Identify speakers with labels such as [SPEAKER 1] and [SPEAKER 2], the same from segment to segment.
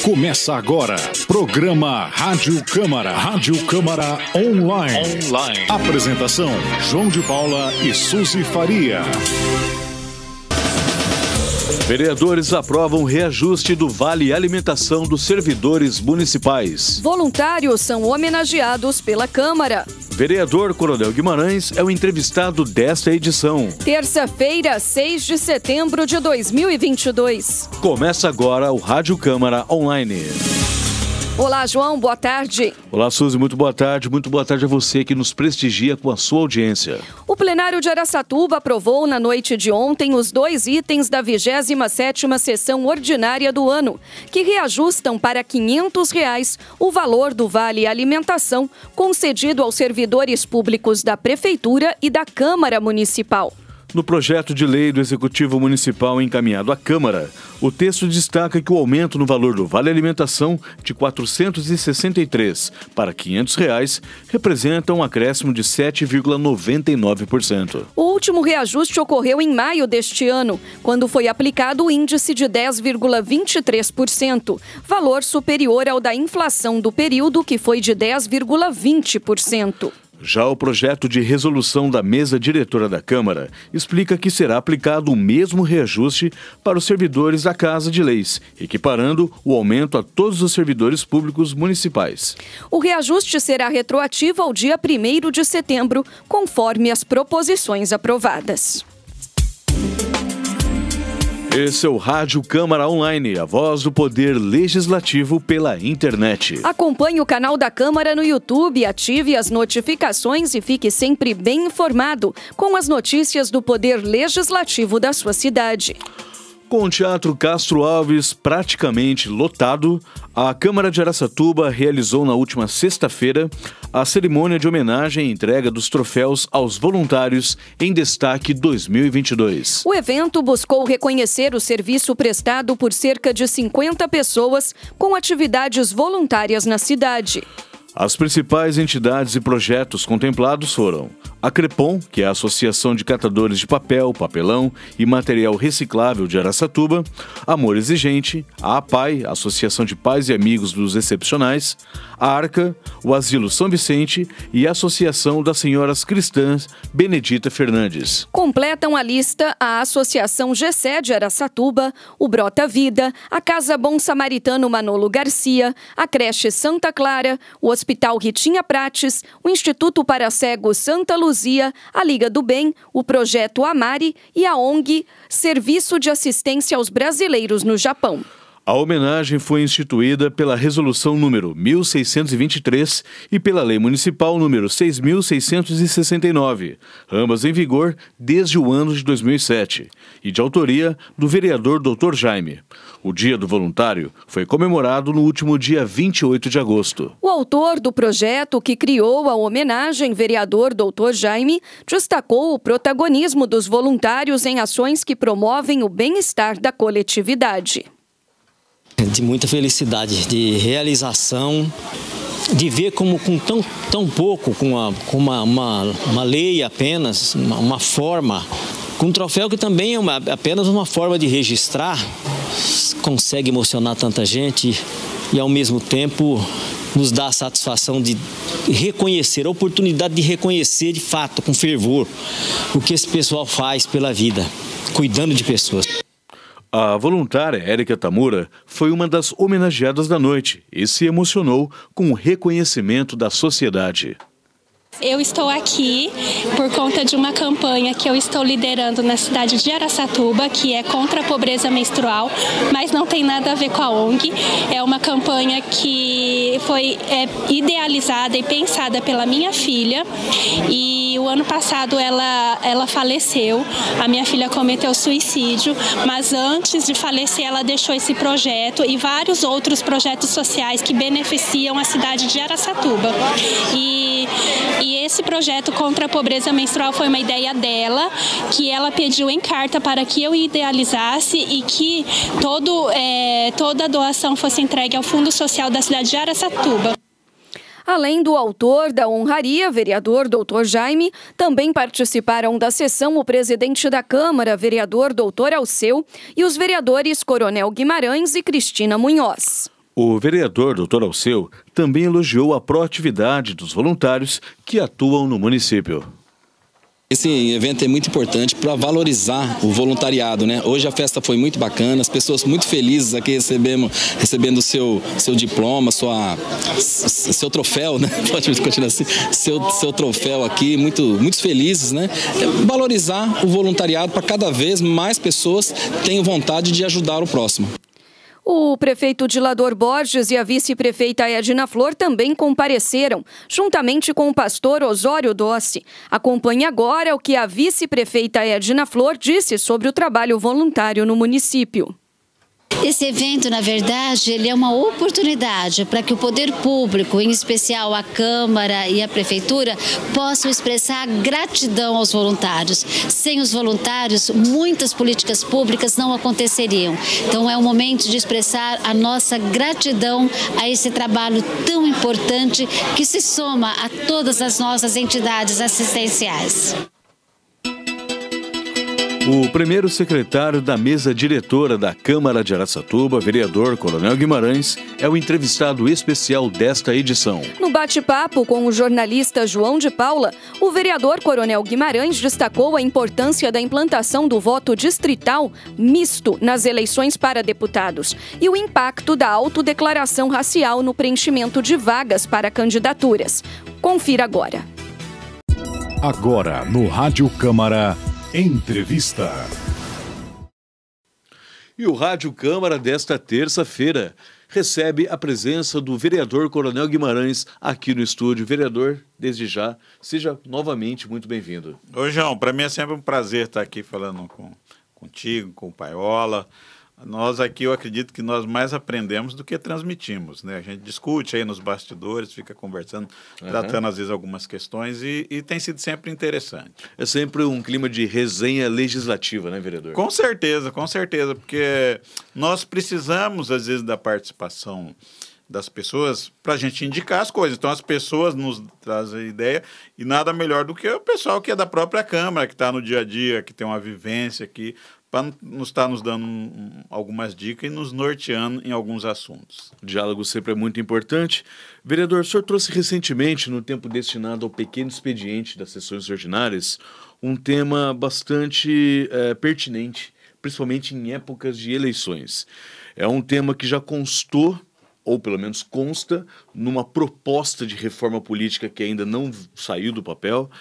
[SPEAKER 1] Começa agora, programa Rádio Câmara. Rádio Câmara Online. Apresentação, João de Paula e Suzy Faria.
[SPEAKER 2] Vereadores aprovam reajuste do Vale Alimentação dos servidores municipais.
[SPEAKER 3] Voluntários são homenageados pela Câmara.
[SPEAKER 2] Vereador Coronel Guimarães é o entrevistado desta edição.
[SPEAKER 3] Terça-feira, 6 de setembro de 2022.
[SPEAKER 2] Começa agora o Rádio Câmara Online.
[SPEAKER 3] Olá, João, boa tarde.
[SPEAKER 2] Olá, Suzy, muito boa tarde. Muito boa tarde a você que nos prestigia com a sua audiência.
[SPEAKER 3] O plenário de Araçatuba aprovou na noite de ontem os 2 itens da 27ª sessão ordinária do ano, que reajustam para R$ 500 o valor do Vale Alimentação concedido aos servidores públicos da Prefeitura e da Câmara Municipal.
[SPEAKER 2] No projeto de lei do Executivo Municipal encaminhado à Câmara, o texto destaca que o aumento no valor do Vale Alimentação de R$ 463 para R$ 500 representa um acréscimo de 7,99%.
[SPEAKER 3] O último reajuste ocorreu em maio deste ano, quando foi aplicado o índice de 10,23%, valor superior ao da inflação do período, que foi de 10,20%.
[SPEAKER 2] Já o projeto de resolução da mesa diretora da Câmara explica que será aplicado o mesmo reajuste para os servidores da Casa de Leis, equiparando o aumento a todos os servidores públicos municipais.
[SPEAKER 3] O reajuste será retroativo ao dia 1º de setembro, conforme as proposições aprovadas.
[SPEAKER 2] Esse é o Rádio Câmara Online, a voz do Poder Legislativo pela internet.
[SPEAKER 3] Acompanhe o canal da Câmara no YouTube, ative as notificações e fique sempre bem informado com as notícias do Poder Legislativo da sua cidade.
[SPEAKER 2] Com o Teatro Castro Alves praticamente lotado, a Câmara de Araçatuba realizou na última sexta-feira a cerimônia de homenagem e entrega dos troféus aos voluntários em destaque 2022.
[SPEAKER 3] O evento buscou reconhecer o serviço prestado por cerca de 50 pessoas com atividades voluntárias na cidade.
[SPEAKER 2] As principais entidades e projetos contemplados foram a Crepom, que é a Associação de Catadores de Papel, Papelão e Material Reciclável de Araçatuba, Amor Exigente, a APAI, Associação de Pais e Amigos dos Excepcionais, a ARCA, o Asilo São Vicente e a Associação das Senhoras Cristãs Benedita Fernandes.
[SPEAKER 3] Completam a lista a Associação GC de Araçatuba, o Brota Vida, a Casa Bom Samaritano Manolo Garcia, a Creche Santa Clara, o Hospital Ritinha Prates, o Instituto para Cegos Santa Luzia, a Liga do Bem, o Projeto Amari e a ONG Serviço de Assistência aos Brasileiros no Japão.
[SPEAKER 2] A homenagem foi instituída pela Resolução número 1623 e pela Lei Municipal número 6.669, ambas em vigor desde o ano de 2007, e de autoria do vereador Dr. Jaime. O Dia do Voluntário foi comemorado no último dia 28 de agosto.
[SPEAKER 3] O autor do projeto que criou a homenagem, vereador Dr. Jaime, destacou o protagonismo dos voluntários em ações que promovem o bem-estar da coletividade.
[SPEAKER 4] De muita felicidade, de realização, de ver como com tão pouco, com uma lei apenas, uma forma, com um troféu que também é apenas uma forma de registrar, consegue emocionar tanta gente e ao mesmo tempo nos dá a satisfação de reconhecer, a oportunidade de reconhecer de fato, com fervor, o que esse pessoal faz pela vida, cuidando de pessoas.
[SPEAKER 2] A voluntária Érica Tamura foi uma das homenageadas da noite e se emocionou com o reconhecimento da sociedade.
[SPEAKER 5] Eu estou aqui por conta de uma campanha que eu estou liderando na cidade de Araçatuba, que é contra a pobreza menstrual, mas não tem nada a ver com a ONG. É uma campanha que foi idealizada e pensada pela minha filha, e o ano passado ela faleceu. A minha filha cometeu suicídio, mas antes de falecer ela deixou esse projeto e vários outros projetos sociais que beneficiam a cidade de Araçatuba. E esse projeto contra a pobreza menstrual foi uma ideia dela, que ela pediu em carta para que eu idealizasse e que toda a doação fosse entregue ao Fundo Social da cidade de Araçatuba.
[SPEAKER 3] Além do autor da honraria, vereador Dr. Jaime, também participaram da sessão o presidente da Câmara, vereador Dr. Alceu, e os vereadores Coronel Guimarães e Cristina Munhoz.
[SPEAKER 2] O vereador Dr. Alceu também elogiou a proatividade dos voluntários que atuam no município.
[SPEAKER 6] Esse evento é muito importante para valorizar o voluntariado, né? Hoje a festa foi muito bacana, as pessoas muito felizes aqui recebendo seu diploma, seu troféu, né? Pode continuar assim, seu troféu aqui, muito felizes, né? Valorizar o voluntariado para cada vez mais pessoas tenham vontade de ajudar o próximo.
[SPEAKER 3] O prefeito Dilador Borges e a vice-prefeita Edna Flor também compareceram, juntamente com o pastor Osório Dossi. Acompanhe agora o que a vice-prefeita Edna Flor disse sobre o trabalho voluntário no município.
[SPEAKER 7] Esse evento, na verdade, ele é uma oportunidade para que o poder público, em especial a Câmara e a Prefeitura, possam expressar gratidão aos voluntários. Sem os voluntários, muitas políticas públicas não aconteceriam. Então é um momento de expressar a nossa gratidão a esse trabalho tão importante que se soma a todas as nossas entidades assistenciais.
[SPEAKER 2] O primeiro secretário da mesa diretora da Câmara de Araçatuba, vereador Coronel Guimarães, é o entrevistado especial desta edição.
[SPEAKER 3] No bate-papo com o jornalista João de Paula, o vereador Coronel Guimarães destacou a importância da implantação do voto distrital misto nas eleições para deputados e o impacto da autodeclaração racial no preenchimento de vagas para candidaturas. Confira agora.
[SPEAKER 1] Agora, no Rádio Câmara, entrevista.
[SPEAKER 2] E o Rádio Câmara desta terça-feira recebe a presença do vereador Coronel Guimarães aqui no estúdio. Vereador, desde já, seja novamente muito bem-vindo.
[SPEAKER 8] Ô, João, para mim é sempre um prazer estar aqui falando contigo, com o Paiola. Nós aqui, eu acredito que nós mais aprendemos do que transmitimos, né? A gente discute aí nos bastidores, fica conversando, tratando às vezes algumas questões e tem sido sempre interessante.
[SPEAKER 2] É sempre um clima de resenha legislativa, né, vereador?
[SPEAKER 8] Com certeza, porque nós precisamos, às vezes, da participação das pessoas para a gente indicar as coisas. Então, as pessoas nos trazem a ideia e nada melhor do que o pessoal que é da própria Câmara, que está no dia a dia, que tem uma vivência aqui, para estar nos dando algumas dicas e nos norteando em alguns assuntos.
[SPEAKER 2] O diálogo sempre é muito importante. Vereador, o senhor trouxe recentemente, no tempo destinado ao pequeno expediente das sessões ordinárias, um tema bastante pertinente, principalmente em épocas de eleições. É um tema que já constou, ou pelo menos consta, numa proposta de reforma política que ainda não saiu do papel,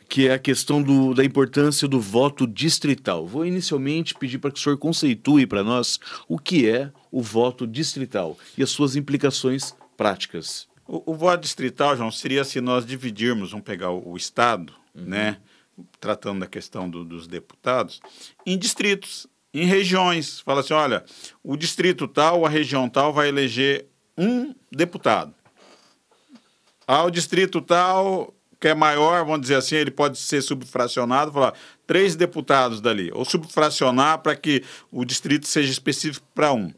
[SPEAKER 2] que é a questão da importância do voto distrital. Vou inicialmente pedir para que o senhor conceitue para nós o que é o voto distrital e as suas implicações práticas.
[SPEAKER 8] O voto distrital, João, seria se nós dividirmos, vamos pegar o Estado, né, tratando da questão dos deputados, em distritos, em regiões. Fala assim, olha, o distrito tal, a região tal vai eleger um deputado. O distrito tal, que é maior, vamos dizer assim, ele pode ser subfracionado, falar 3 deputados dali, ou subfracionar para que o distrito seja específico para um.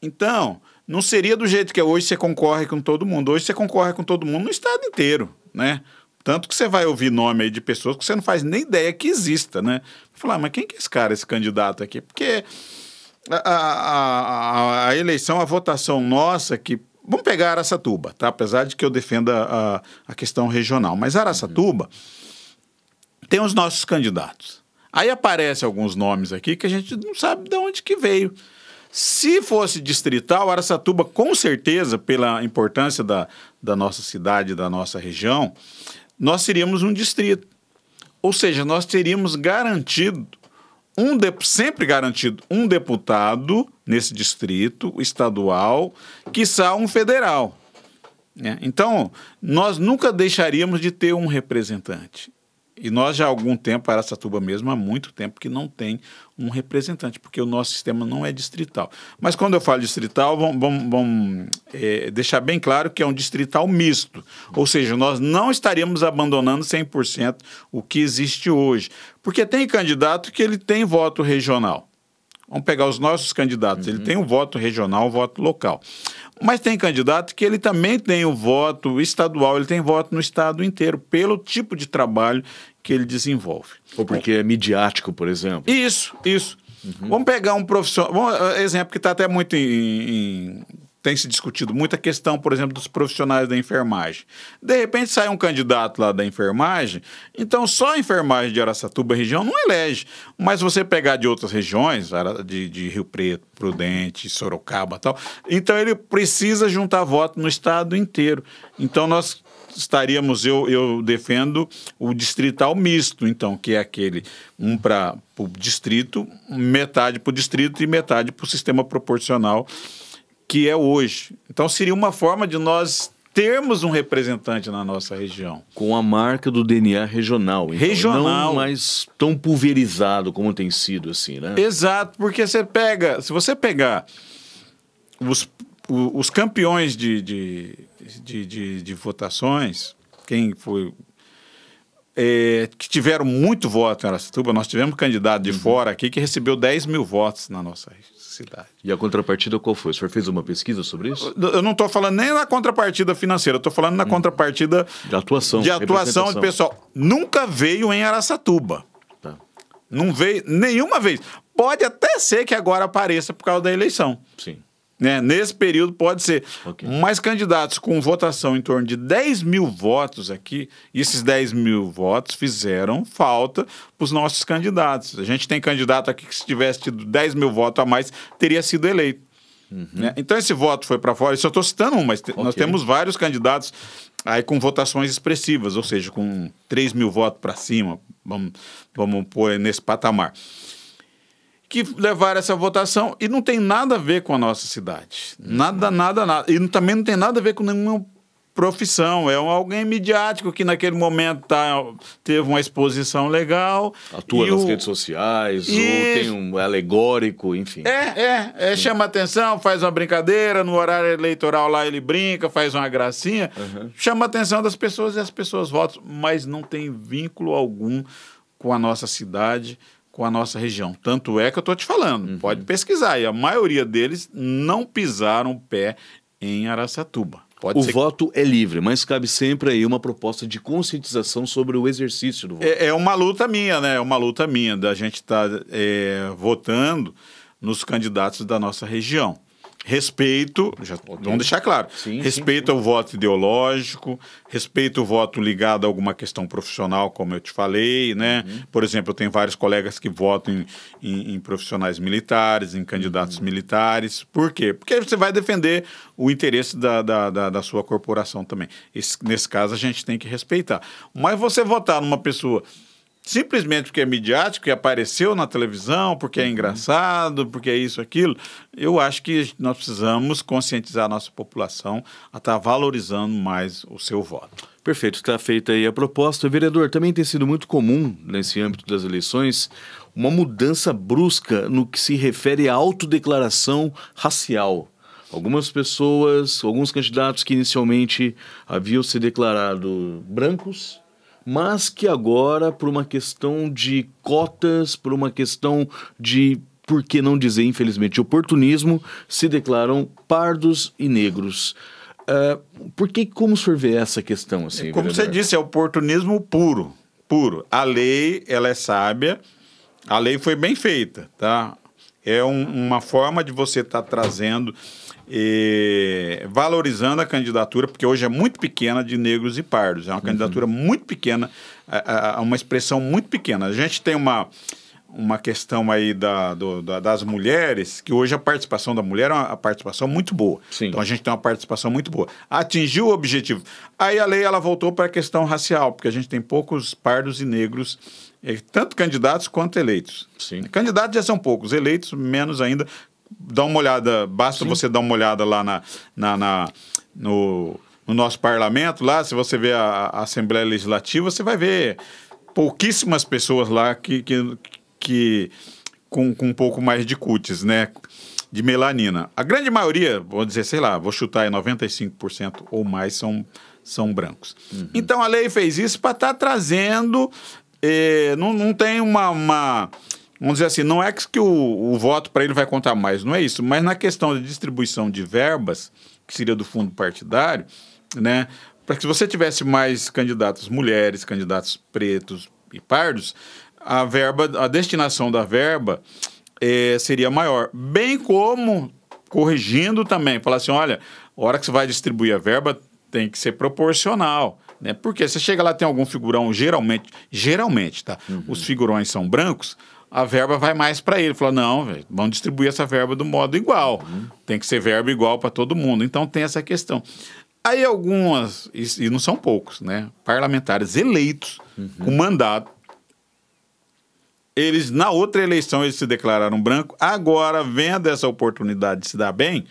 [SPEAKER 8] Então, não seria do jeito que é hoje, você concorre com todo mundo. Hoje você concorre com todo mundo no estado inteiro, né? Tanto que você vai ouvir nome aí de pessoas que você não faz nem ideia que exista, né? Falar, mas quem que é esse cara, esse candidato aqui? Porque a eleição, a votação nossa, que vamos pegar Araçatuba, tá? Apesar de que eu defenda a questão regional. Mas Araçatuba tem os nossos candidatos. Aí aparecem alguns nomes aqui que a gente não sabe de onde que veio. Se fosse distrital, Araçatuba, com certeza, pela importância da nossa cidade, da nossa região, nós seríamos um distrito. Ou seja, nós teríamos garantido sempre garantido um deputado nesse distrito estadual, quiçá um federal. Então, nós nunca deixaríamos de ter um representante. E nós já há algum tempo, Araçatuba mesmo, há muito tempo que não tem um representante, porque o nosso sistema não é distrital. Mas quando eu falo distrital, vamos deixar bem claro que é um distrital misto. Ou seja, nós não estaríamos abandonando 100% o que existe hoje. Porque tem candidato que ele tem voto regional. Vamos pegar os nossos candidatos. Ele tem um voto regional, um voto local. Mas tem candidato que ele também tem o voto estadual, ele tem voto no estado inteiro, pelo tipo de trabalho que ele desenvolve.
[SPEAKER 2] Ou porque é midiático, por exemplo.
[SPEAKER 8] Isso. Vamos pegar um profissional, exemplo que está até muito em tem se discutido muita questão, por exemplo, dos profissionais da enfermagem. De repente sai um candidato lá da enfermagem, então só a enfermagem de Araçatuba região não elege. Mas você pegar de outras regiões, de Rio Preto, Prudente, Sorocaba e tal, então ele precisa juntar voto no estado inteiro. Então nós estaríamos, eu defendo o distrital misto, então, que é aquele para o distrito, metade para o distrito e metade para o sistema proporcional, que é hoje. Então seria uma forma de nós termos um representante na nossa região.
[SPEAKER 2] Com a marca do DNA regional. Então,
[SPEAKER 8] regional.
[SPEAKER 2] Não mais tão pulverizado como tem sido, assim, né?
[SPEAKER 8] Exato, porque se você pegar os campeões de votações, quem foi... que tiveram muito voto em Araçatuba, nós tivemos candidato de fora aqui que recebeu 10 mil votos na nossa cidade.
[SPEAKER 2] E a contrapartida qual foi? O senhor fez uma pesquisa sobre isso?
[SPEAKER 8] Eu não estou falando nem na contrapartida financeira, eu estou falando na contrapartida
[SPEAKER 2] de atuação.
[SPEAKER 8] De atuação de pessoal. Nunca veio em Araçatuba.
[SPEAKER 2] Tá.
[SPEAKER 8] Não veio nenhuma vez. Pode até ser que agora apareça por causa da eleição.
[SPEAKER 2] Sim.
[SPEAKER 8] Né? Nesse período pode ser.
[SPEAKER 2] Okay.
[SPEAKER 8] Mas candidatos com votação em torno de 10 mil votos aqui, e esses 10 mil votos fizeram falta para os nossos candidatos. A gente tem candidato aqui que se tivesse tido 10 mil votos a mais, teria sido eleito. Né? Então esse voto foi para fora, isso eu estou citando um, mas nós temos vários candidatos aí com votações expressivas, ou seja, com 3 mil votos para cima, vamos pôr nesse patamar, que levaram essa votação e não tem nada a ver com a nossa cidade. Nada. E também não tem nada a ver com nenhuma profissão. É alguém midiático que naquele momento teve uma exposição legal.
[SPEAKER 2] Atua nas redes sociais, ou tem um alegórico, enfim.
[SPEAKER 8] Chama atenção, faz uma brincadeira, no horário eleitoral lá ele brinca, faz uma gracinha, chama a atenção das pessoas e as pessoas votam, mas não tem vínculo algum com a nossa cidade, com a nossa região. Tanto é que eu estou te falando, pode pesquisar, e a maioria deles não pisaram o pé em Araçatuba.
[SPEAKER 2] O voto é livre, mas cabe sempre aí uma proposta de conscientização sobre o exercício do voto.
[SPEAKER 8] É uma luta minha, né? É uma luta minha da gente estar votando nos candidatos da nossa região. Respeito, vamos deixar claro, respeito ao voto ideológico, respeito ao voto ligado a alguma questão profissional, como eu te falei, né? Por exemplo, eu tenho vários colegas que votam em profissionais militares, em candidatos militares. Por quê? Porque você vai defender o interesse da sua corporação também. Nesse caso, a gente tem que respeitar. Mas você votar numa pessoa simplesmente porque é midiático, que apareceu na televisão, porque é engraçado, porque é isso, aquilo, eu acho que nós precisamos conscientizar a nossa população a estar valorizando mais o seu voto.
[SPEAKER 2] Perfeito, está feita aí a proposta. Vereador, também tem sido muito comum, nesse âmbito das eleições, uma mudança brusca no que se refere à autodeclaração racial. Algumas pessoas, alguns candidatos que inicialmente haviam se declarado brancos, mas que agora, por uma questão de cotas, por uma questão de, por que não dizer, infelizmente, oportunismo, se declaram pardos e negros. Como o senhor vê essa questão? Assim,
[SPEAKER 8] como você disse, é oportunismo puro. A lei, ela é sábia, a lei foi bem feita, tá? É uma forma de você estar trazendo... valorizando a candidatura, porque hoje é muito pequena, de negros e pardos. É uma candidatura muito pequena, uma expressão muito pequena. A gente tem uma questão aí das mulheres, que hoje a participação da mulher é uma participação muito boa.
[SPEAKER 2] Sim.
[SPEAKER 8] Então a gente tem uma participação muito boa. Atingiu o objetivo. Aí a lei ela voltou para a questão racial, porque a gente tem poucos pardos e negros, tanto candidatos quanto eleitos.
[SPEAKER 2] Sim.
[SPEAKER 8] Candidatos já são poucos, eleitos menos ainda. Dá uma olhada, basta você dar uma olhada lá no nosso parlamento, lá, se você vê a Assembleia Legislativa, você vai ver pouquíssimas pessoas lá com um pouco mais de cutis, né, de melanina. A grande maioria, vou dizer, sei lá, vou chutar aí 95% ou mais são brancos. Então a lei fez isso para estar trazendo, não tem vamos dizer assim, não é que o voto para ele vai contar mais, não é isso. Mas na questão de distribuição de verbas, que seria do fundo partidário, né, para que se você tivesse mais candidatos mulheres, candidatos pretos e pardos, a destinação da verba seria maior. Bem como corrigindo também, falar assim, olha, a hora que você vai distribuir a verba tem que ser proporcional, né? Porque você chega lá, tem algum figurão, geralmente, tá? Os figurões são brancos, a verba vai mais para ele. Fala, não, véio, vamos distribuir essa verba do modo igual. Tem que ser verba igual para todo mundo. Então tem essa questão. Aí algumas, e não são poucos, né? Parlamentares eleitos com mandato, eles, na outra eleição, eles se declararam branco. Agora, vendo essa oportunidade de se dar bem,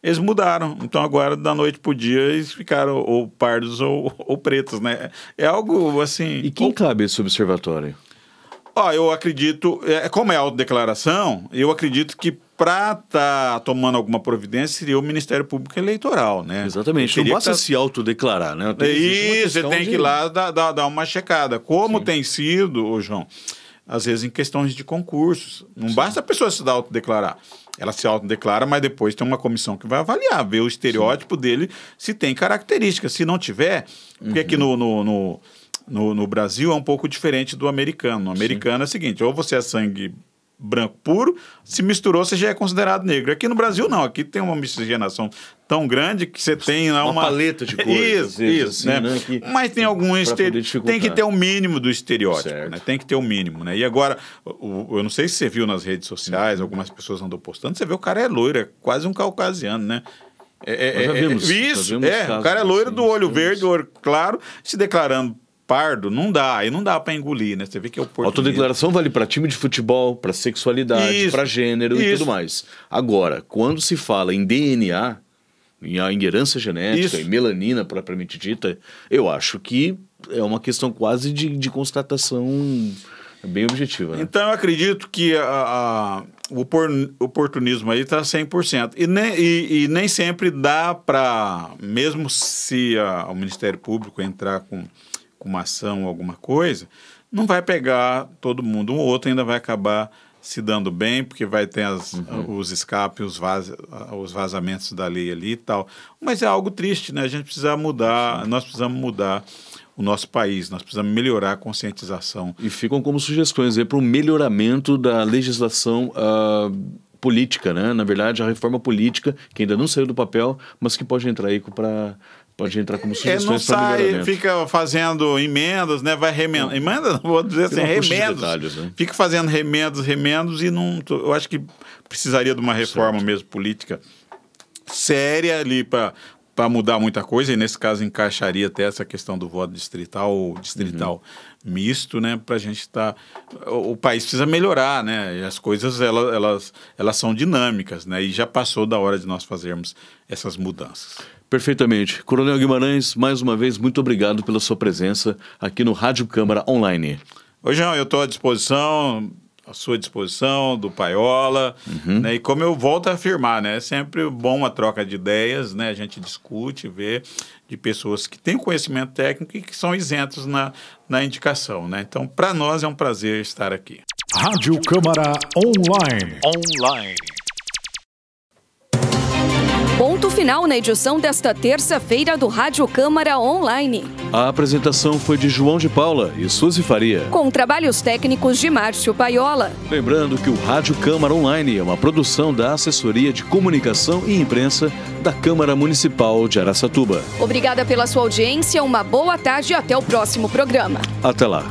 [SPEAKER 8] eles mudaram. Então, agora, da noite pro dia, eles ficaram ou pardos ou pretos, né? É algo, assim...
[SPEAKER 2] E quem cabe esse observatório?
[SPEAKER 8] Eu acredito... como é autodeclaração, eu acredito que para estar tomando alguma providência seria o Ministério Público Eleitoral, né?
[SPEAKER 2] Exatamente. Não basta se autodeclarar, né?
[SPEAKER 8] Isso, você tem que ir lá dar uma checada. Como tem sido, João... Às vezes em questões de concursos. Não basta a pessoa se autodeclarar. Ela se autodeclara, mas depois tem uma comissão que vai avaliar, ver o estereótipo dele, se tem características. Se não tiver, porque aqui no Brasil é um pouco diferente do americano. No americano é o seguinte, ou você é sangue branco puro, se misturou, você já é considerado negro. Aqui no Brasil não, aqui tem uma miscigenação tão grande que você tem uma
[SPEAKER 2] paleta de cores.
[SPEAKER 8] Isso,
[SPEAKER 2] assim,
[SPEAKER 8] né? Mas tem algum tem que ter o mínimo do estereótipo, né? Tem que ter o mínimo, né? E agora, eu não sei se você viu nas redes sociais, algumas pessoas andam postando, você vê o cara é loiro, é quase um caucasiano, né? O cara é loiro, do olho verde, do olho claro, se declarando pardo, não dá, aí não dá pra engolir, né? Você vê que é o português.
[SPEAKER 2] Autodeclaração vale para time de futebol, para sexualidade, para gênero e tudo mais. Agora, quando se fala em DNA, em herança genética, em melanina propriamente dita, eu acho que é uma questão quase de constatação bem objetiva, né? Então eu
[SPEAKER 8] acredito que o oportunismo aí está 100%. E nem sempre dá para, mesmo se o Ministério Público entrar com uma ação ou alguma coisa, não vai pegar todo mundo. Um ou outro ainda vai acabar se dando bem, porque vai ter os escapes, os vazamentos da lei ali e tal. Mas é algo triste, né? A gente precisa mudar, nós precisamos mudar o nosso país, nós precisamos melhorar a conscientização.
[SPEAKER 2] E ficam como sugestões para o melhoramento da legislação política, né? Na verdade, a reforma política, que ainda não saiu do papel, mas que pode entrar aí pode entrar como sugestões para melhoramento.
[SPEAKER 8] Fica fazendo emendas, né? Vai remendando. Emenda, não vou dizer assim, remendos. Detalhes, né? Fica fazendo remendos e não... Eu acho que precisaria de uma reforma mesmo política séria ali para mudar muita coisa, e nesse caso encaixaria até essa questão do voto distrital ou distrital misto, né? Para a gente estar... O país precisa melhorar, né? E as coisas, elas são dinâmicas, né? E já passou da hora de nós fazermos essas mudanças.
[SPEAKER 2] Perfeitamente. Coronel Guimarães, mais uma vez, muito obrigado pela sua presença aqui no Rádio Câmara Online.
[SPEAKER 8] Ô, João, eu estou à sua disposição, do Paiola, né? E como eu volto a afirmar, né? É sempre bom a troca de ideias, né? A gente discute, vê de pessoas que têm conhecimento técnico e que são isentos na indicação, né? Então, para nós é um prazer estar aqui.
[SPEAKER 1] Rádio Câmara Online.
[SPEAKER 3] Ponto final na edição desta terça-feira do Rádio Câmara Online.
[SPEAKER 2] A apresentação foi de João de Paula e Suzy Faria,
[SPEAKER 3] com trabalhos técnicos de Márcio Paiola.
[SPEAKER 2] Lembrando que o Rádio Câmara Online é uma produção da Assessoria de Comunicação e Imprensa da Câmara Municipal de Araçatuba.
[SPEAKER 3] Obrigada pela sua audiência, uma boa tarde e até o próximo programa.
[SPEAKER 2] Até lá.